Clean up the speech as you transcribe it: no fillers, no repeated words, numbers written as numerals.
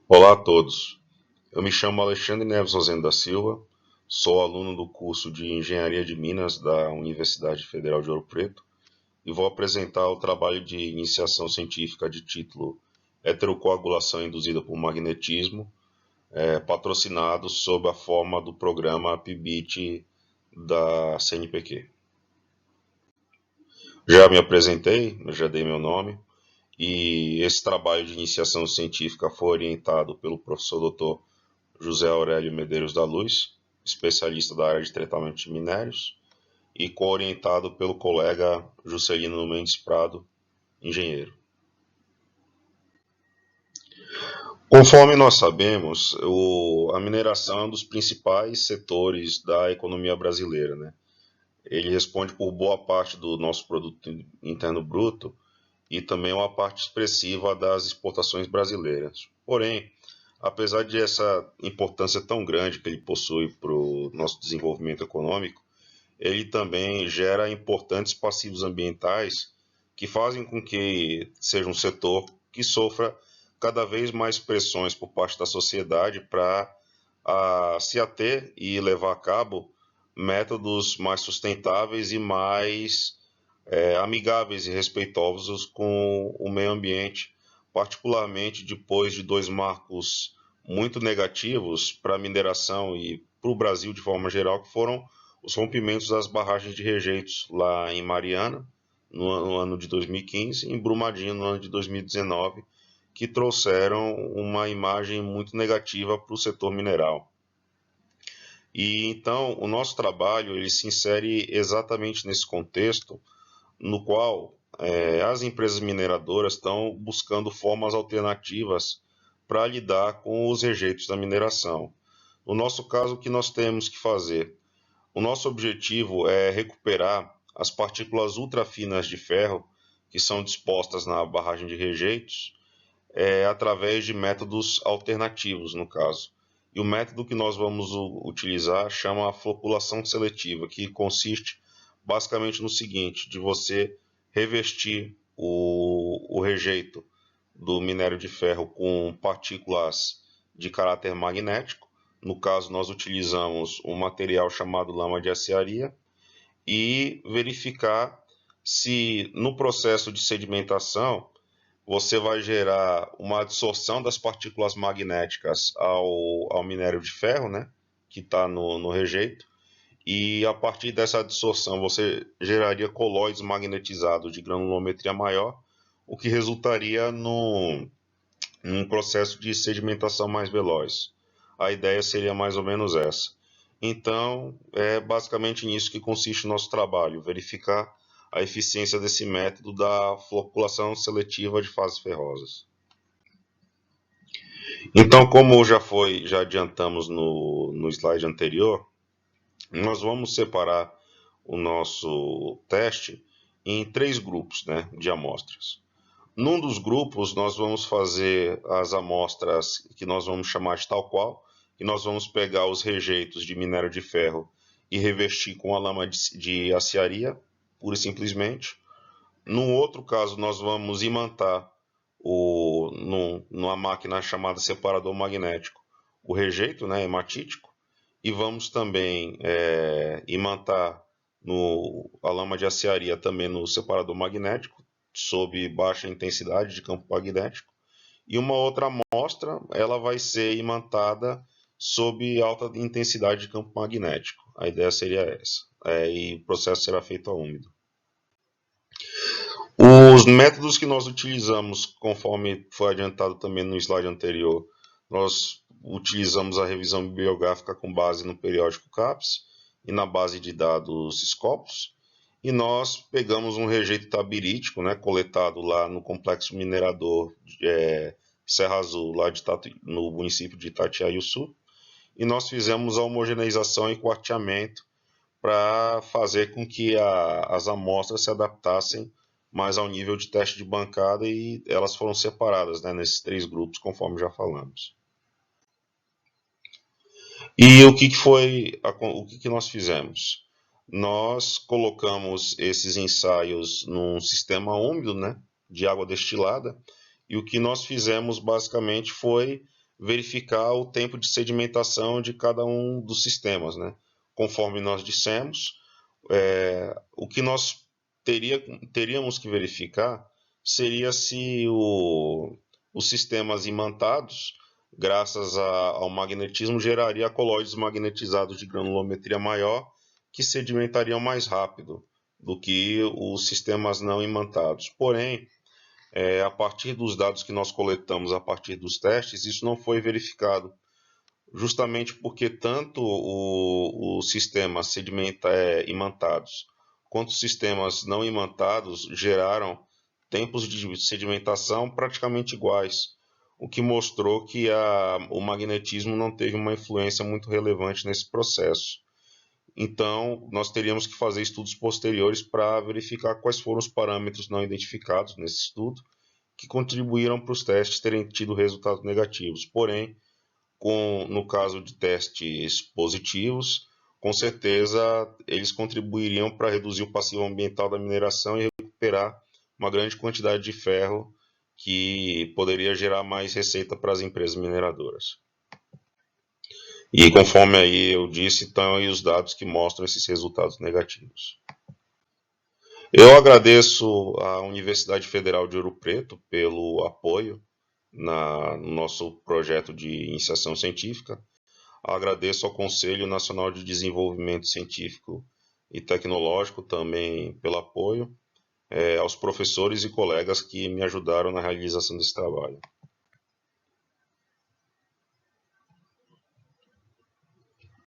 Olá a todos. Eu me chamo Alexandre Neves Rosendo da Silva, sou aluno do curso de Engenharia de Minas da Universidade Federal de Ouro Preto e vou apresentar o trabalho de iniciação científica de título Heterocoagulação induzida por magnetismo, patrocinado sob a forma do programa PIBIT da CNPq. Já me apresentei, já dei meu nome, e esse trabalho de iniciação científica foi orientado pelo professor Dr. José Aurélio Medeiros da Luz, especialista da área de tratamento de minérios, e co-orientado pelo colega Juscelino Mendes Prado, engenheiro. Conforme nós sabemos, a mineração é um dos principais setores da economia brasileira, né? Ele responde por boa parte do nosso produto interno bruto e também uma parte expressiva das exportações brasileiras. Porém, apesar de essa importância tão grande que ele possui para o nosso desenvolvimento econômico, ele também gera importantes passivos ambientais que fazem com que seja um setor que sofra cada vez mais pressões por parte da sociedade para se ater e levar a cabo métodos mais sustentáveis e mais amigáveis e respeitosos com o meio ambiente, particularmente depois de dois marcos muito negativos para a mineração e para o Brasil de forma geral, que foram os rompimentos das barragens de rejeitos lá em Mariana, no ano de 2015, e em Brumadinho, no ano de 2019, que trouxeram uma imagem muito negativa para o setor mineral. E então o nosso trabalho ele se insere exatamente nesse contexto, no qual as empresas mineradoras estão buscando formas alternativas para lidar com os rejeitos da mineração. No nosso caso, o que nós temos que fazer? O nosso objetivo é recuperar as partículas ultrafinas de ferro que são dispostas na barragem de rejeitos através de métodos alternativos, no caso. E o método que nós vamos utilizar chama floculação seletiva, que consiste basicamente no seguinte, de você revestir o rejeito do minério de ferro com partículas de caráter magnético. No caso, nós utilizamos um material chamado lama de aciaria e verificar se no processo de sedimentação você vai gerar uma adsorção das partículas magnéticas ao minério de ferro, né, que está no rejeito, e a partir dessa adsorção você geraria colóides magnetizados de granulometria maior, o que resultaria num processo de sedimentação mais veloz. A ideia seria mais ou menos essa. Então, é basicamente nisso que consiste o nosso trabalho, verificar a eficiência desse método da floculação seletiva de fases ferrosas. Então, como já adiantamos no slide anterior, nós vamos separar o nosso teste em três grupos, né, de amostras. Num dos grupos, nós vamos fazer as amostras que nós vamos chamar de tal qual, e nós vamos pegar os rejeitos de minério de ferro e revestir com a lama de aciaria, pura e simplesmente. Num outro caso, nós vamos imantar numa máquina chamada separador magnético o rejeito, né, hematítico, e vamos também imantar a lama de aciaria também no separador magnético, sob baixa intensidade de campo magnético. E uma outra amostra, ela vai ser imantada sob alta intensidade de campo magnético. A ideia seria essa. E o processo será feito a úmido. Os métodos que nós utilizamos, conforme foi adiantado também no slide anterior, nós utilizamos a revisão bibliográfica com base no periódico CAPES e na base de dados Scopus, e nós pegamos um rejeito tabirítico, né, coletado lá no complexo minerador Serra Azul, lá no município de Itatiaia-Sul, e nós fizemos a homogeneização e quarteamento para fazer com que as amostras se adaptassem mais ao nível de teste de bancada e elas foram separadas, né, nesses três grupos, conforme já falamos. E o que nós fizemos? Nós colocamos esses ensaios num sistema úmido, né, de água destilada, e o que nós fizemos basicamente foi verificar o tempo de sedimentação de cada um dos sistemas, né? Conforme nós dissemos, o que nós teríamos que verificar seria se os sistemas imantados, graças ao magnetismo, geraria colóides magnetizados de granulometria maior que sedimentariam mais rápido do que os sistemas não imantados. Porém, a partir dos dados que nós coletamos a partir dos testes, isso não foi verificado, justamente porque tanto os sistemas imantados quanto os sistemas não imantados geraram tempos de sedimentação praticamente iguais, o que mostrou que o magnetismo não teve uma influência muito relevante nesse processo. Então, nós teríamos que fazer estudos posteriores para verificar quais foram os parâmetros não identificados nesse estudo que contribuíram para os testes terem tido resultados negativos. Porém, no caso de testes positivos, com certeza eles contribuiriam para reduzir o passivo ambiental da mineração e recuperar uma grande quantidade de ferro que poderia gerar mais receita para as empresas mineradoras. E conforme aí eu disse, estão aí os dados que mostram esses resultados negativos. Eu agradeço à Universidade Federal de Ouro Preto pelo apoio no nosso projeto de iniciação científica. Agradeço ao Conselho Nacional de Desenvolvimento Científico e Tecnológico também pelo apoio, aos professores e colegas que me ajudaram na realização desse trabalho.